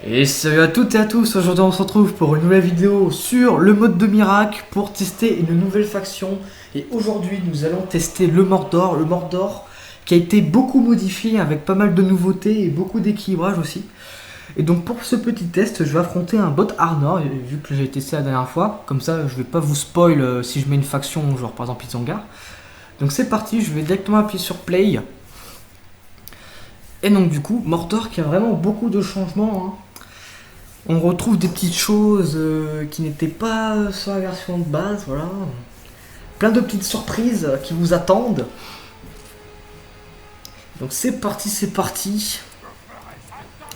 Et salut à toutes et à tous, aujourd'hui on se retrouve pour une nouvelle vidéo sur le mode de Miracle pour tester une nouvelle faction. Et aujourd'hui nous allons tester le Mordor qui a été beaucoup modifié avec pas mal de nouveautés et beaucoup d'équilibrage aussi. Et donc pour ce petit test je vais affronter un bot Arnor, vu que j'ai testé la dernière fois, comme ça je vais pas vous spoil si je mets une faction genre par exemple Isengard. Donc c'est parti, je vais directement appuyer sur play. Et donc du coup Mordor qui a vraiment beaucoup de changements hein. On retrouve des petites choses qui n'étaient pas sur la version de base, voilà. Plein de petites surprises qui vous attendent. Donc c'est parti, c'est parti.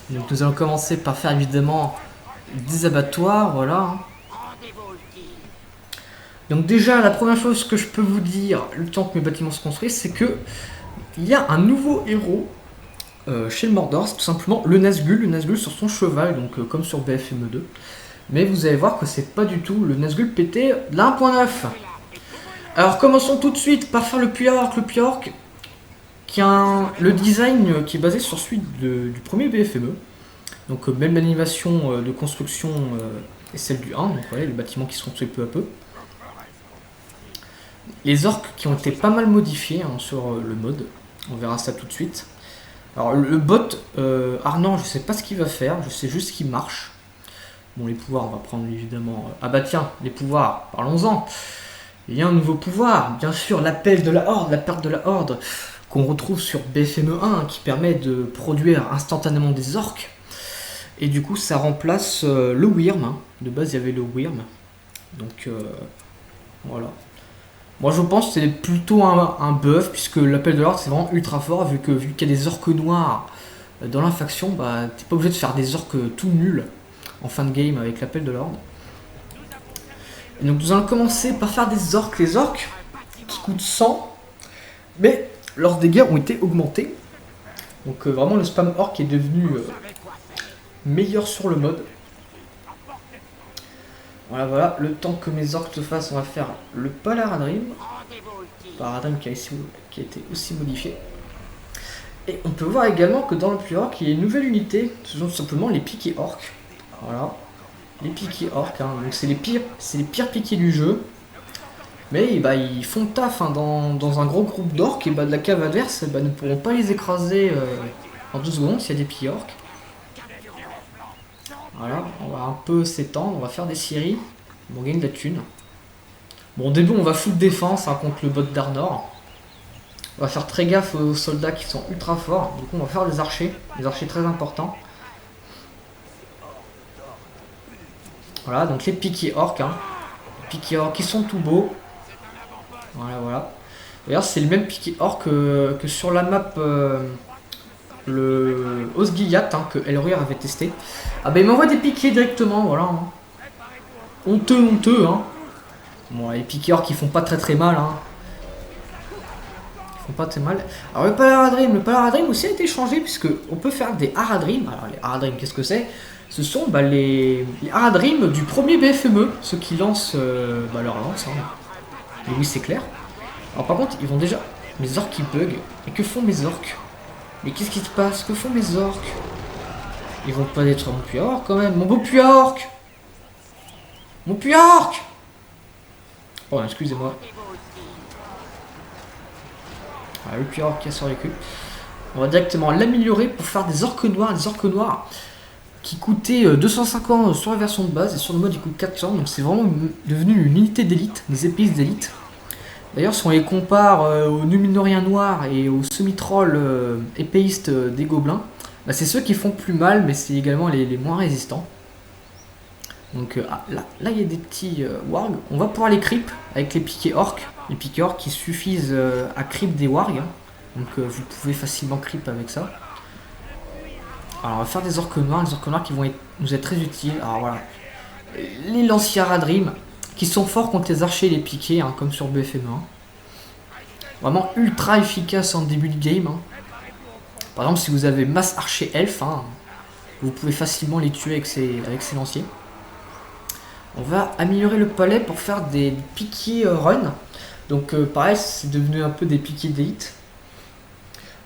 Donc nous allons commencer par faire évidemment des abattoirs, voilà. Donc déjà la première chose que je peux vous dire, le temps que mes bâtiments se construisent, c'est que il y a un nouveau héros chez le Mordor, c'est tout simplement le Nazgûl sur son cheval, donc comme sur BFM2. Mais vous allez voir que c'est pas du tout le Nazgûl pété de la 1.9. Alors commençons tout de suite par faire le Puyork qui a le design qui est basé sur celui du premier BFME. Donc même l'animation de construction est celle du 1, donc voilà les bâtiments qui se construisent peu à peu. Les orques qui ont été pas mal modifiés hein, sur le mode, on verra ça tout de suite. Alors le bot Arnor, je sais pas ce qu'il va faire, je sais juste qu'il marche. Bon les pouvoirs, on va prendre évidemment... Ah bah tiens, les pouvoirs, parlons-en. Il y a un nouveau pouvoir, bien sûr, l'appel de la Horde, la perte de la Horde, qu'on retrouve sur BFME1, qui permet de produire instantanément des orques. Et du coup ça remplace le Wyrm, hein. De base il y avait le Wyrm. Donc voilà. Moi je pense que c'est plutôt un buff, puisque l'appel de l'ordre c'est vraiment ultra fort, vu qu'il y a des orques noirs dans la faction, bah t'es pas obligé de faire des orques tout nuls en fin de game avec l'appel de l'ordre. Et donc nous allons commencer par faire des orques. Les orques qui coûtent 100, mais leurs dégâts ont été augmentés. Donc vraiment le spam orc est devenu meilleur sur le mode. Voilà, le temps que mes orques se fassent, on va faire le Palaradrim. Palaradrim qui a été aussi modifié. Et on peut voir également que dans le Puyork, il y a une nouvelle unité, ce sont tout simplement les piquets orques. Voilà, les piquets orques, hein. Donc c'est les pires piquets du jeu. Mais bah, ils font taf hein, dans un gros groupe d'orques, et bah, de la cave adverse bah, ne pourront pas les écraser en 2 secondes s'il y a des piquets orques. Voilà, on va un peu s'étendre, on va faire des scieries, on gagne de la thune. Bon, au début, on va full défense hein, contre le bot d'Arnor. On va faire très gaffe aux soldats qui sont ultra forts. Du coup, on va faire des archers très importants. Voilà, donc les piquets orques. Hein. Les piquets orques qui sont tout beaux. Voilà. D'ailleurs, c'est le même piquet orc que sur la map... le Osgiliath hein, que Elroy avait testé. Ah bah il m'envoie des piquets directement, voilà. Hein. Honteux hein. Bon les piquets orques qui font pas très mal hein. Ils font pas très mal. Alors le Palaradrim aussi a été changé puisque on peut faire des Haradrim. Alors les Haradrim qu'est-ce que c'est? Ce sont bah, les Haradrim du premier BFME, ceux qui lancent leur lance. Hein. Et oui c'est clair. Alors par contre ils vont déjà... Mes orques qui bug. Et que font mes orques? Mais qu'est-ce qui se passe? Que font mes orques? Ils vont pas détruire mon Puyork quand même. Mon beau Puyork! Mon Puyork! Oh, excusez-moi. Ah, le Puyork qui a sur les culs. On va directement l'améliorer pour faire des orques noirs. Des orques noirs qui coûtaient 250 sur la version de base et sur le mode ils coûtent 400. Donc c'est vraiment devenu une unité d'élite. Des épices d'élite. D'ailleurs, si on les compare aux Numénoriens noirs et aux semi-trolls épéistes des gobelins, bah, c'est ceux qui font plus mal, mais c'est également les moins résistants. Donc là, il y a des petits wargs. On va pouvoir les creep avec les piquets orques. Les piquets orques qui suffisent à creep des wargs. Hein. Donc vous pouvez facilement creep avec ça. Alors on va faire des orques noirs qui vont nous être très utiles. Alors voilà, les lanciers Haradrim qui sont forts contre les archers et les piquets, hein, comme sur BFM1. Vraiment ultra efficace en début de game. Hein. Par exemple, si vous avez masse archer elf, hein, vous pouvez facilement les tuer avec ces lanciers. On va améliorer le palais pour faire des piquiers run. Donc pareil, c'est devenu un peu des piquiers d'élite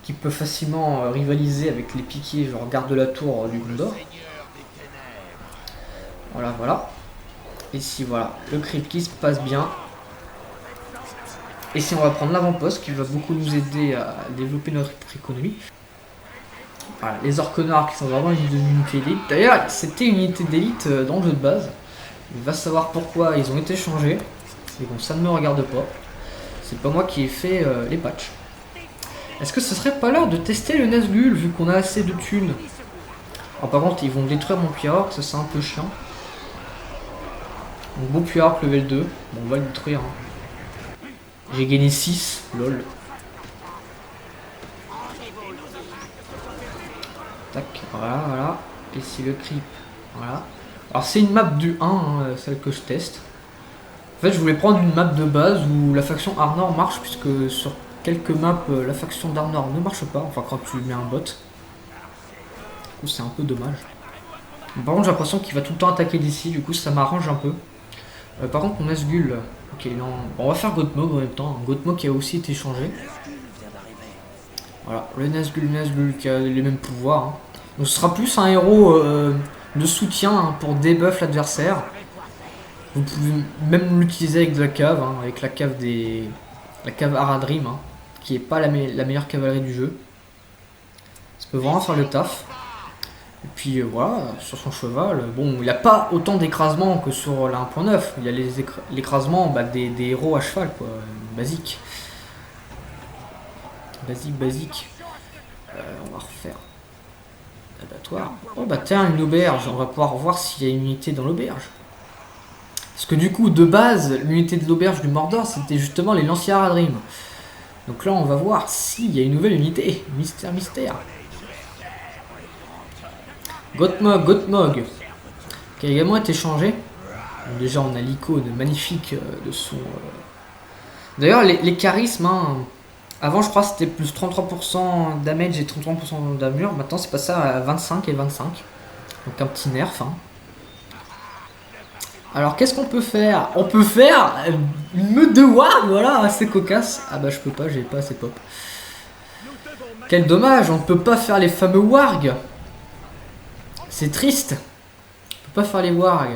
qui peuvent facilement rivaliser avec les piquiers genre garde de la tour du Gondor. Voilà, voilà. Ici, voilà, le creep qui se passe bien. Et si on va prendre l'avant-poste qui va beaucoup nous aider à développer notre économie. Voilà, les orques noirs qui sont vraiment une unité d'élite. D'ailleurs, c'était une unité d'élite dans le jeu de base. Il va savoir pourquoi ils ont été changés. Mais bon, ça ne me regarde pas. C'est pas moi qui ai fait les patchs. Est-ce que ce serait pas l'heure de tester le Nazgûl vu qu'on a assez de thunes? Alors par contre, ils vont détruire mon Pierre, ça c'est un peu chiant. Donc beau Pierre level 2. Bon, on va le détruire. Hein. J'ai gagné 6, lol. Tac, voilà, voilà. Ici le creep, voilà. Alors c'est une map du 1, hein, celle que je teste. En fait, je voulais prendre une map de base où la faction Arnor marche, puisque sur quelques maps, la faction d'Arnor ne marche pas, enfin quand tu mets un bot. Du coup, c'est un peu dommage. Par contre, j'ai l'impression qu'il va tout le temps attaquer d'ici, du coup, ça m'arrange un peu. Par contre, mon Nazgûl, ok, non. Bon, on va faire Gothmog en même temps. Gothmog qui a aussi été changé. Voilà, le Nazgûl qui a les mêmes pouvoirs. Hein. Donc, ce sera plus un héros de soutien hein, pour debuff l'adversaire. Vous pouvez même l'utiliser avec de la cave, hein, avec la cave des. La cave Haradrim, hein, qui est pas la meilleure cavalerie du jeu. Ça peut vraiment faire le taf. Et puis voilà, sur son cheval, bon, il n'y a pas autant d'écrasement que sur la 1.9. Il y a l'écrasement des héros à cheval, quoi, basique. Basique. On va refaire l'abattoir. Oh bah tiens, une auberge, on va pouvoir voir s'il y a une unité dans l'auberge. Parce que du coup, de base, l'unité de l'auberge du Mordor, c'était justement les lanciers Haradrim. Donc là, on va voir s'il y a une nouvelle unité. Mystère. Gothmog, qui a également été changé. Donc déjà, on a l'icône magnifique de son... D'ailleurs, les charismes, hein, avant, je crois que c'était plus 33% damage et 33% d'armure. Maintenant, c'est passé à 25 et 25. Donc un petit nerf. Hein. Alors, qu'est-ce qu'on peut faire? On peut faire une meute de warg, voilà, assez cocasse. Ah bah, je peux pas, j'ai pas assez pop. Quel dommage, on ne peut pas faire les fameux wargs. C'est triste. On peut pas faire les wargs.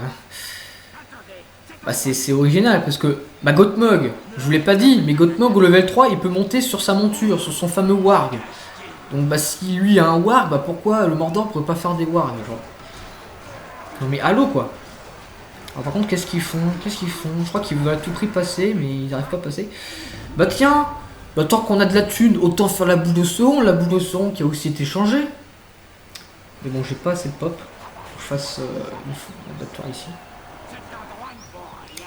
Bah c'est original parce que bah Gothmog, je vous l'ai pas dit, mais Gothmog au level 3 il peut monter sur sa monture, sur son fameux warg. Donc bah si lui a un warg, bah pourquoi le Mordor pourrait pas faire des wargs genre? Non mais allô quoi. Alors par contre qu'est-ce qu'ils font? Je crois qu'ils veulent à tout prix passer mais ils n'arrivent pas à passer. Bah tiens, bah tant qu'on a de la thune, autant faire la boule de Sauron, qui a aussi été changée. Mais bon j'ai pas assez de pop. Faut que je fasse une abattoir ici.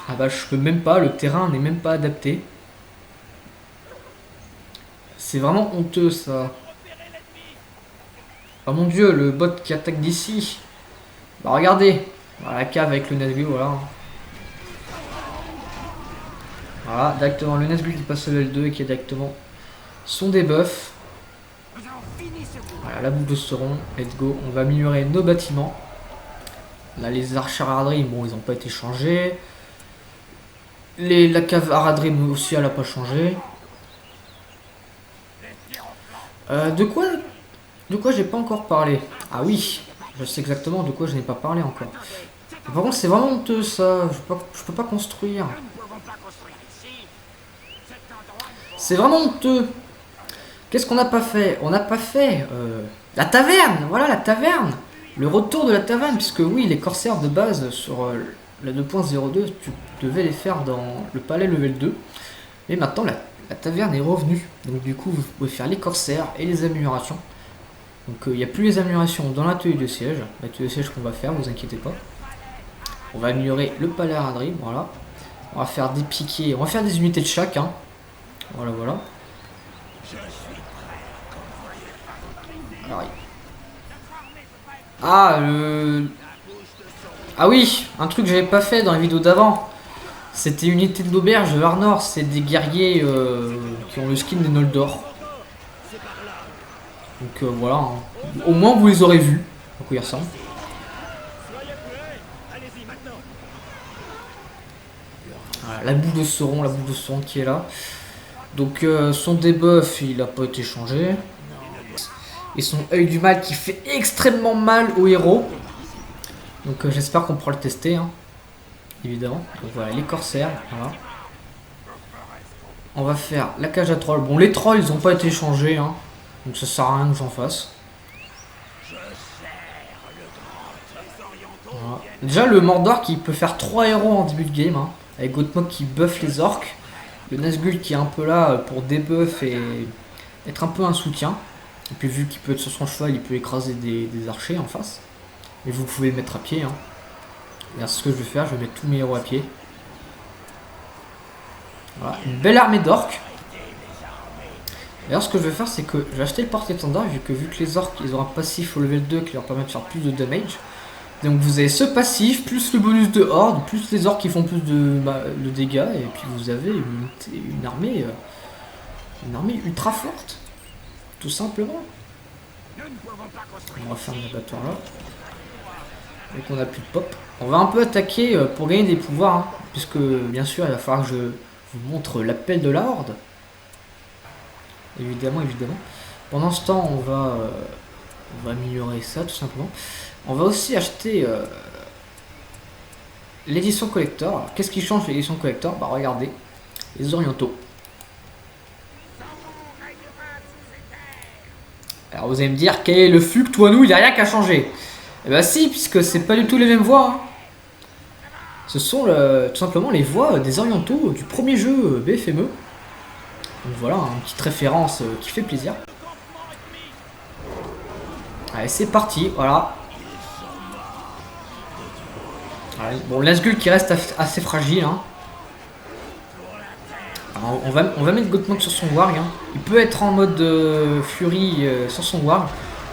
Ah bah je peux même pas, le terrain n'est même pas adapté. C'est vraiment honteux ça. Oh mon dieu, le bot qui attaque d'ici. Bah regardez, voilà, la cave avec le Nazgûl, voilà. Voilà, directement le Nazgûl qui passe level 2 et qui a directement son debuff. Voilà, la boule de Sauron, let's go. On va améliorer nos bâtiments. Là les archers Haradrim, bon ils n'ont pas été changés. La cave Haradrim aussi elle a pas changé. De quoi j'ai pas encore parlé? Ah oui, je sais exactement de quoi je n'ai pas parlé encore. Mais par contre c'est vraiment honteux ça, je peux pas construire. C'est vraiment honteux. Qu'est-ce qu'on n'a pas fait? On n'a pas fait la taverne, voilà la taverne. Le retour de la taverne, puisque oui les corsaires de base sur la 2.02, tu devais les faire dans le palais level 2. Et maintenant la taverne est revenue. Donc du coup vous pouvez faire les corsaires et les améliorations. Donc il n'y a plus les améliorations dans l'atelier de siège. L'atelier de siège qu'on va faire, vous inquiétez pas. On va améliorer le palais Haradrim, voilà. On va faire des piquets, on va faire des unités de chaque. Hein. Voilà. Alors, ah oui, un truc que j'avais pas fait dans les vidéos d'avant. C'était une unité de l'auberge de Arnor, c'est des guerriers qui ont le skin des Noldor. Donc voilà, hein. Au moins vous les aurez vus, à quoi ils ressemblent. Voilà, la boule de Sauron qui est là. Donc son debuff il n'a pas été changé. Et son œil du mal qui fait extrêmement mal au héros. Donc j'espère qu'on pourra le tester, hein, évidemment. Donc voilà, les corsaires, voilà. On va faire la cage à trolls. Bon, les trolls, ils n'ont pas été changés, hein, donc ça sert à rien que j'en fasse. Voilà. Déjà, le Mordor qui peut faire 3 héros en début de game, hein, avec Gothmog qui buff les orques. Le Nazgûl qui est un peu là pour debuff et être un peu un soutien. Et puis vu qu'il peut être sur son cheval, il peut écraser des archers en face. Mais vous pouvez le mettre à pied, hein. C'est ce que je vais faire, je vais mettre tous mes héros à pied. Voilà, une belle armée d'orques. D'ailleurs, ce que je vais faire, c'est que je vais acheter le porte-étendard, vu que les orques, ils ont un passif au level 2 qui leur permet de faire plus de damage. Donc vous avez ce passif, plus le bonus de horde, plus les orques qui font plus de dégâts, et puis vous avez une armée ultra forte. Tout simplement. On va faire un abattoir là. Et qu'on a plus de pop. On va un peu attaquer pour gagner des pouvoirs, hein, puisque bien sûr il va falloir que je vous montre l'appel de la horde. Évidemment, évidemment. Pendant ce temps, on va améliorer ça tout simplement. On va aussi acheter l'édition collector. Qu'est-ce qui change l'édition collector? Bah regardez, les orientaux. Alors vous allez me dire, quel est le fuck, toi nous, il n'y a rien qu'à changer. Eh bah si, puisque c'est pas du tout les mêmes voix, hein. Ce sont tout simplement les voix des orientaux du premier jeu BFME. Donc voilà, une petite référence qui fait plaisir. Allez, c'est parti, voilà. Allez, bon, Nazgûl qui reste assez fragile, hein. Alors, on va mettre Gothmog sur son warg, hein. Il peut être en mode furie sur son warg.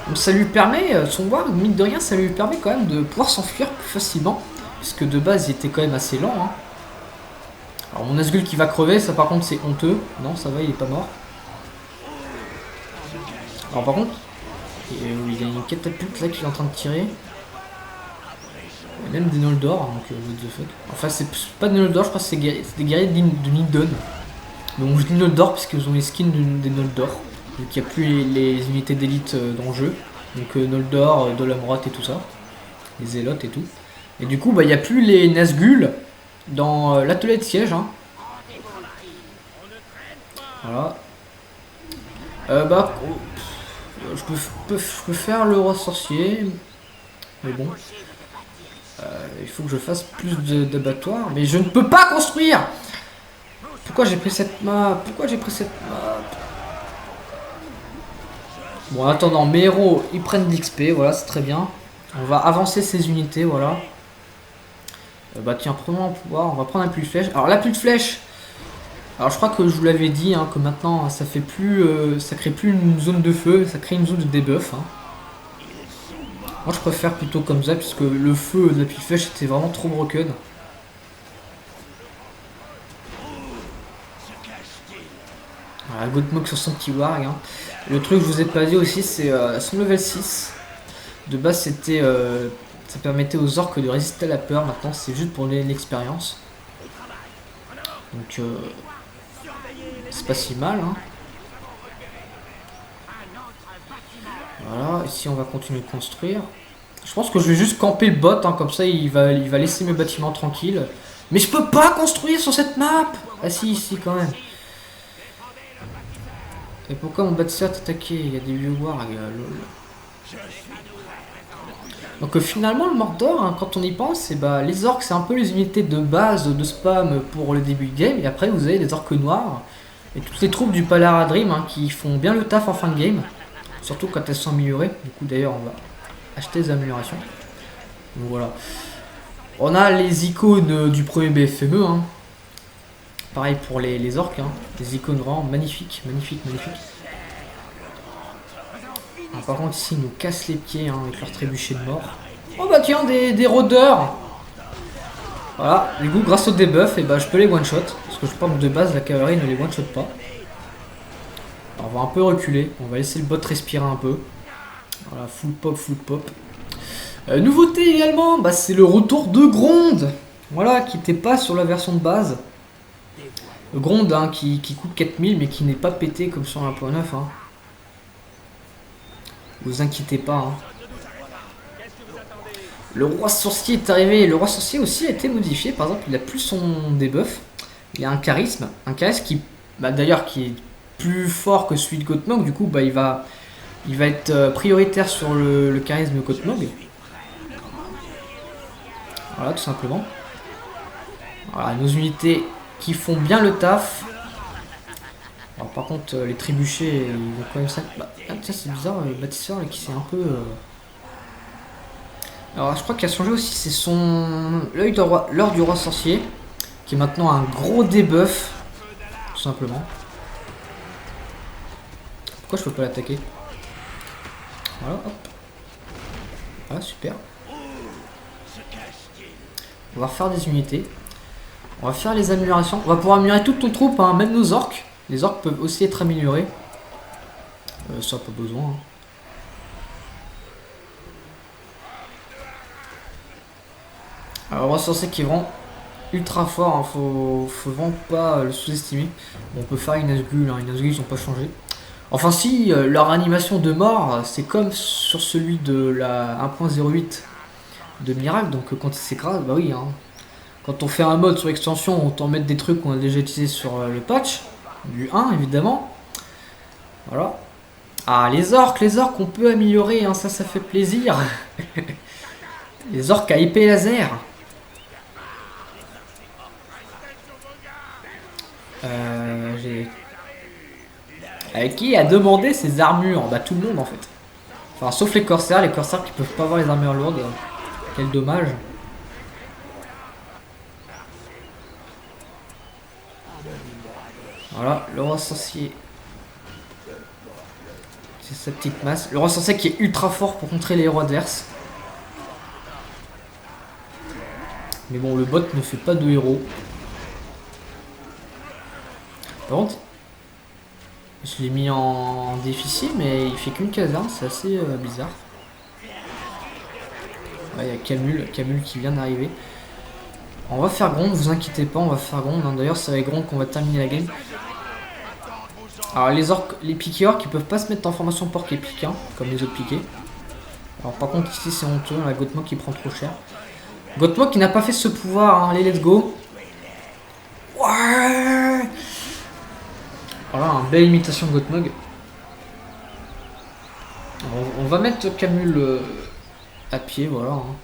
Donc ça lui permet, son warg, mine de rien, ça lui permet quand même de pouvoir s'enfuir plus facilement. Puisque de base, il était quand même assez lent, hein. Alors mon Nazgûl qui va crever, ça par contre c'est honteux. Non, ça va, il est pas mort. Alors par contre, il y a une catapulte là qui est en train de tirer. Il y a même des Noldor, donc what the fuck. Enfin, c'est pas des Noldor, je crois que c'est des guerriers de Nidon. Donc je dis Noldor parce qu'ils ont les skins des Noldor. Donc il n'y a plus les unités d'élite dans le jeu. Donc Noldor, Dolamroth et tout ça. Les Zélotes et tout. Et du coup, bah, il n'y a plus les Nazgûl dans l'atelier de siège, hein. Voilà. Je peux faire le roi sorcier. Mais bon. Il faut que je fasse plus d'abattoirs. Mais je ne peux pas construire. Pourquoi j'ai pris cette map? Bon, en attendant, mes héros, ils prennent de l'XP. Voilà, c'est très bien. On va avancer ces unités, voilà. Bah tiens, prenons un pouvoir. On va prendre un pluie de flèche. Alors, la pluie de flèche. Alors, je crois que je vous l'avais dit, hein, que maintenant, ça fait plus, ça crée plus une zone de feu. Ça crée une zone de debuff, hein. Moi je préfère plutôt comme ça puisque le feu de la pluie de flèche était vraiment trop broken. Voilà, Gothmog sur son petit warg, hein. Le truc que je vous ai pas dit aussi c'est son level 6. De base c'était ça permettait aux orques de résister à la peur, maintenant c'est juste pour l'expérience. Donc c'est pas si mal, hein. Voilà, ici on va continuer de construire. Je pense que je vais juste camper le bot, hein, comme ça il va laisser mes bâtiments tranquilles. Mais je peux pas construire sur cette map. Ah si, ici quand même. Et pourquoi mon bâtisseur est attaqué? Il y a des vieux wargs, lol. Donc finalement le Mordor, hein, quand on y pense, bah, les orques c'est un peu les unités de base de spam pour le début de game. Et après vous avez les orques noirs et toutes les troupes du Palaradrim, hein, qui font bien le taf en fin de game. Surtout quand elles sont améliorées. Du coup d'ailleurs on va acheter des améliorations. Donc voilà. On a les icônes du premier BFME, hein. Pareil pour les orques, hein. Des icônes vraiment magnifiques, magnifiques, magnifiques. Alors, par contre ici ils nous cassent les pieds, hein, avec leur trébuchet de mort. Oh bah tiens, des rôdeurs. Voilà, du coup grâce au debuff, et bah, je peux les one shot. Parce que je pense que de base la cavalerie ne les one shot pas. Alors, on va un peu reculer, on va laisser le bot respirer un peu. Voilà, full pop, full pop. Nouveauté également, bah, c'est le retour de Gronde. Voilà, qui n'était pas sur la version de base. Gronde, hein, qui coûte 4000 mais qui n'est pas pété comme sur 1.9, hein. Vous inquiétez pas, hein. Le roi sorcier est arrivé. Le roi sorcier aussi a été modifié. Par exemple, il a plus son debuff. Il a un charisme. Un charisme qui, bah, d'ailleurs, qui est plus fort que celui de Gothmog. Du coup, bah, il va être prioritaire sur le charisme de Gothmog. Voilà, tout simplement. Voilà, nos unités qui font bien le taf. Alors, par contre, les trébuchets, ils vont quand même ça. Bah, ah, tiens, c'est bizarre, le bâtisseur là, qui s'est un peu. Alors, je crois qu'il a changé aussi, c'est son. L'heure du roi sorcier, qui est maintenant un gros debuff, tout simplement. Pourquoi je peux pas l'attaquer? Voilà, hop. Voilà, super. On va refaire des unités. On va faire les améliorations. On va pouvoir améliorer toute ton troupe, hein, même nos orques. Les orques peuvent aussi être améliorés. Ça, pas besoin. Hein. Alors, le roi sorcier qui est vraiment ultra fort. Hein, faut vraiment pas le sous-estimer. Bon, on peut faire une Nazgûl. Hein, une Nazgûl, ils n'ont pas changé. Enfin, si, leur animation de mort, c'est comme sur celui de la 1.08 de Miracle. Donc, quand il s'écrase, bah oui. Hein. Quand on fait un mode sur extension, on t'en met des trucs qu'on a déjà utilisés sur le patch. Du 1, évidemment. Voilà. Ah, les orques, on peut améliorer, hein, ça fait plaisir. Les orques à épée laser. J'ai... Qui a demandé ces armures? Bah tout le monde en fait. Enfin, sauf les corsaires qui peuvent pas avoir les armures lourdes. Quel dommage. Voilà, le roi sorcier. C'est sa petite masse. Le roi sorcier qui est ultra fort pour contrer les héros adverses. Mais bon, le bot ne fait pas de héros. Par contre, je l'ai mis en déficit, mais il fait qu'une caserne, c'est assez bizarre. Ouais, il y a Camul qui vient d'arriver. On va faire Gronde, vous inquiétez pas, on va faire Gronde. Hein. D'ailleurs, c'est avec Gronde qu'on va terminer la game. Alors, les orques, les piqués orques, ils peuvent pas se mettre en formation porc et pique, hein, comme les autres piqués. Alors, par contre, ici, c'est honteux, la Gothmog qui prend trop cher. Gothmog qui n'a pas fait ce pouvoir, hein. Allez, let's go. Ouais. Voilà, une belle imitation de Gothmog. On va mettre Camul à pied, voilà. Hein.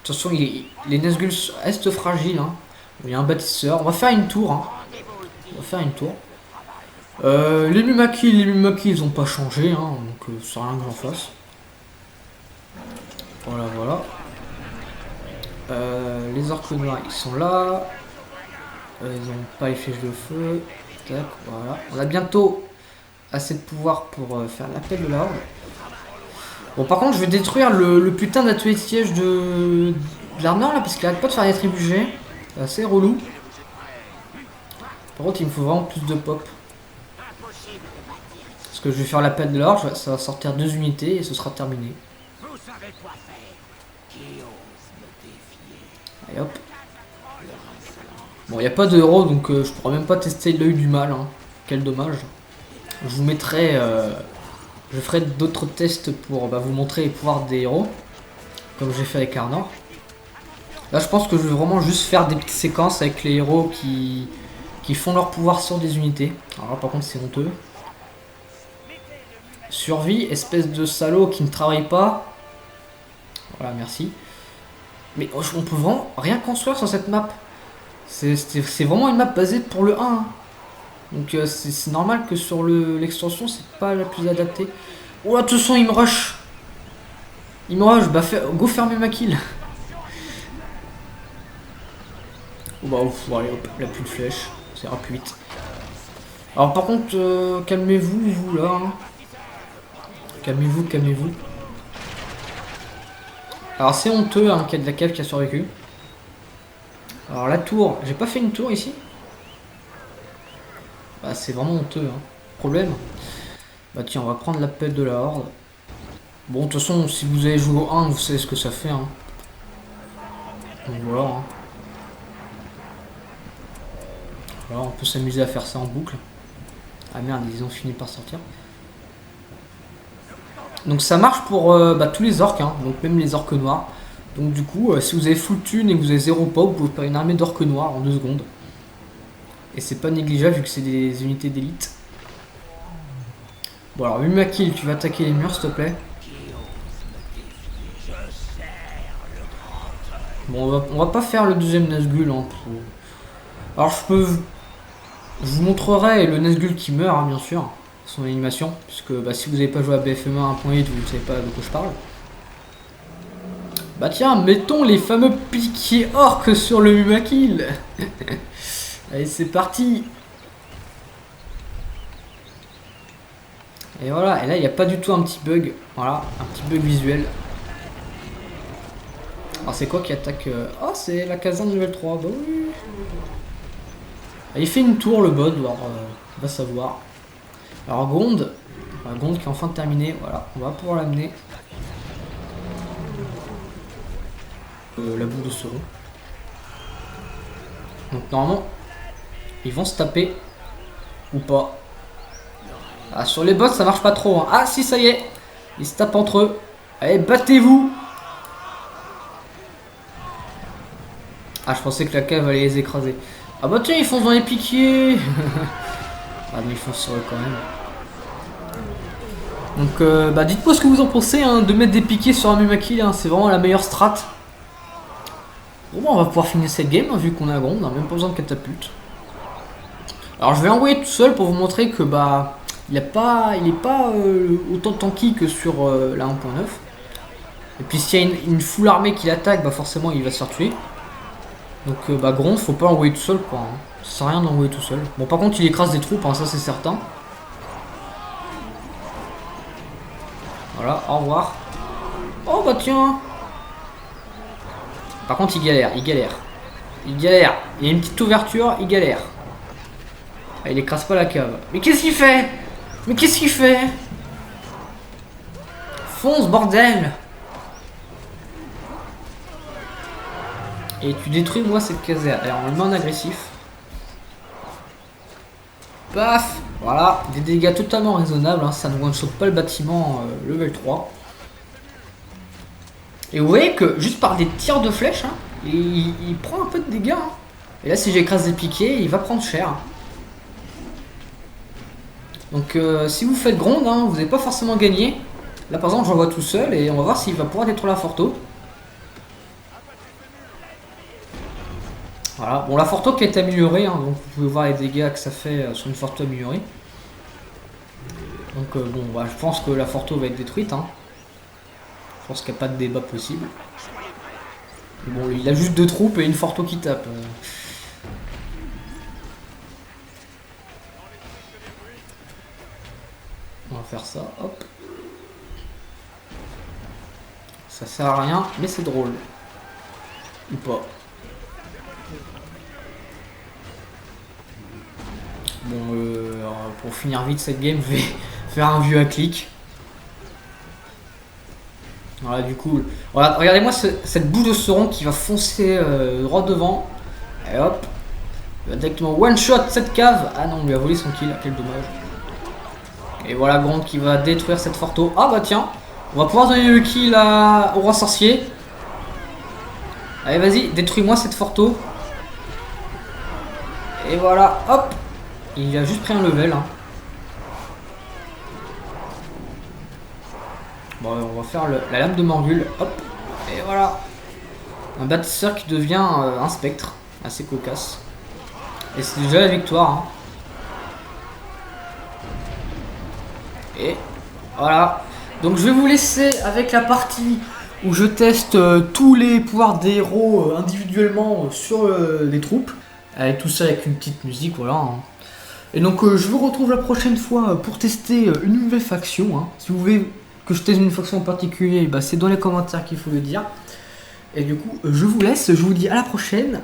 De toute façon, les Nazgûl restent fragiles. Hein. Il y a un bâtisseur. On va faire une tour. Hein. On va faire une tour. Les Mumaki, ils ont pas changé. Hein, donc, c'est rien que j'en fasse. Voilà, voilà. Les orques noirs, ils sont là. Ils ont pas les flèches de feu. Tac, voilà. On a bientôt assez de pouvoir pour faire l'appel de la horde. Bon, par contre, je vais détruire le putain d'atelier de siège de l'armeur là, parce qu'il arrête pas de faire des trébuchets. C'est assez relou. Par contre, il me faut vraiment plus de pop. Parce que je vais faire l'appel de la horde, ça va sortir 2 unités et ce sera terminé. Allez hop. Bon, il n'y a pas de héros, donc je pourrais même pas tester l'œil du mal. Hein. Quel dommage. Je vous mettrai... je ferai d'autres tests pour vous montrer les pouvoirs des héros. Comme j'ai fait avec Arnor. Là, je pense que je vais vraiment juste faire des petites séquences avec les héros qui font leur pouvoir sur des unités. Alors là, par contre, c'est honteux. Survie, espèce de salaud qui ne travaille pas. Voilà, merci. Mais on peut vraiment rien construire sur cette map. C'est vraiment une map basée pour le 1. Hein. Donc c'est normal que sur l'extension, c'est pas la plus adaptée. Oh là, de toute façon, il me rush. Il me rush, bah go fermer ma kill. Oh bah ouf, bon, allez hop, la plus de flèches. Ça ira plus vite. Alors par contre, calmez-vous, vous là. Hein. Calmez-vous, calmez-vous. Alors c'est honteux hein, qu'il y a de la cave qui a survécu. Alors la tour, j'ai pas fait une tour ici. Bah c'est vraiment honteux hein. Problème. Bah tiens, on va prendre l'appel de la horde. Bon, de toute façon, si vous avez joué au 1, vous savez ce que ça fait. Hein. Donc voilà. Hein. Voilà, on peut s'amuser à faire ça en boucle. Ah merde, ils ont fini par sortir. Donc ça marche pour tous les orques, hein, donc même les orques noirs. Donc du coup, si vous avez full thune et que vous avez 0 pop, vous pouvez faire une armée d'orques noirs en 2 secondes. Et c'est pas négligeable vu que c'est des unités d'élite. Bon alors Mumakil, tu vas attaquer les murs s'il te plaît. Bon on va pas faire le deuxième Nazgûl. Hein, alors je vous montrerai le Nazgûl qui meurt, hein, bien sûr, son animation. Puisque si vous n'avez pas joué à BFM1 1.8, vous ne savez pas de quoi je parle. Bah tiens, mettons les fameux piquiers orques sur le Mumakil. Allez, c'est parti. Et voilà, et là il n'y a pas du tout un petit bug. Voilà, un petit bug visuel. Alors c'est quoi qui attaque Oh, c'est la caserne level 3. Bah oui. Il fait une tour le bot, alors on va savoir. Alors Gonde qui est enfin terminé, voilà, on va pouvoir l'amener. La boule de Sauron. Donc normalement, ils vont se taper. Ou pas. Ah, sur les bots ça marche pas trop. Hein. Ah si, ça y est. Ils se tapent entre eux. Allez, battez-vous. Ah, je pensais que la cave allait les écraser. Ah bah tiens, ils foncent dans les piquiers. Ah mais ils foncent sur eux quand même. Donc dites-moi ce que vous en pensez, hein, de mettre des piquets sur un Mumakil, hein, c'est vraiment la meilleure strat. Bon bah on va pouvoir finir cette game, hein, vu qu'on a Gonde, on n'a même pas besoin de catapulte. Alors je vais envoyer tout seul pour vous montrer que il est pas autant tanky que sur la 1.9. Et puis s'il y a une full armée qui l'attaque, forcément il va se faire tuer. Donc Gonde, faut pas l'envoyer tout seul quoi. Hein. Ça sert à rien d'envoyer tout seul. Bon par contre il écrase des troupes, hein, ça c'est certain. Voilà, au revoir. Oh bah tiens. Par contre il galère. Il y a une petite ouverture, il galère. Ah, il écrase pas la cave. Mais qu'est-ce qu'il fait? Fonce bordel. Et tu détruis moi cette caserne. Alors on le met en agressif. Paf. Voilà, des dégâts totalement raisonnables, hein. Ça ne one-shot pas le bâtiment level 3. Et vous voyez que juste par des tirs de flèches, hein, il prend un peu de dégâts. Hein. Et là si j'écrase des piquets, il va prendre cher. Donc si vous faites Gonde, hein, vous n'avez pas forcément gagné. Là par exemple j'envoie tout seul et on va voir s'il va pouvoir détruire la Forto. Voilà, bon la Forto qui est améliorée, hein, donc vous pouvez voir les dégâts que ça fait sur une Forto améliorée. Donc je pense que la Forto va être détruite. Hein. Je pense qu'il n'y a pas de débat possible. Mais bon, il a juste 2 troupes et une Forto qui tape. On va faire ça, hop. Ça sert à rien, mais c'est drôle. Ou pas. Bon, pour finir vite cette game, je vais faire un vieux à clic. Voilà, du coup, voilà, regardez-moi cette boule de Sauron qui va foncer droit devant. Et hop, il va directement one shot cette cave. Ah non, on lui a volé son kill, quel dommage. Et voilà Gonde qui va détruire cette Forto. Ah bah tiens, on va pouvoir donner le kill au roi sorcier. Allez vas-y, détruis-moi cette Forto. Et voilà, hop. Il a juste pris un level. Hein. Bon, on va faire la lame de Morgul. Hop. Et voilà. Un bâtisseur qui devient un spectre. Assez cocasse. Et c'est déjà la victoire. Hein. Et voilà. Donc je vais vous laisser avec la partie où je teste tous les pouvoirs des héros individuellement sur les troupes. Avec tout ça avec une petite musique, voilà. Hein. Et donc je vous retrouve la prochaine fois pour tester une nouvelle faction. Hein. Si vous voulez que je teste une faction en particulier, c'est dans les commentaires qu'il faut le dire. Et du coup, je vous laisse, je vous dis à la prochaine.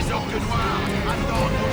Les orques noirs attendent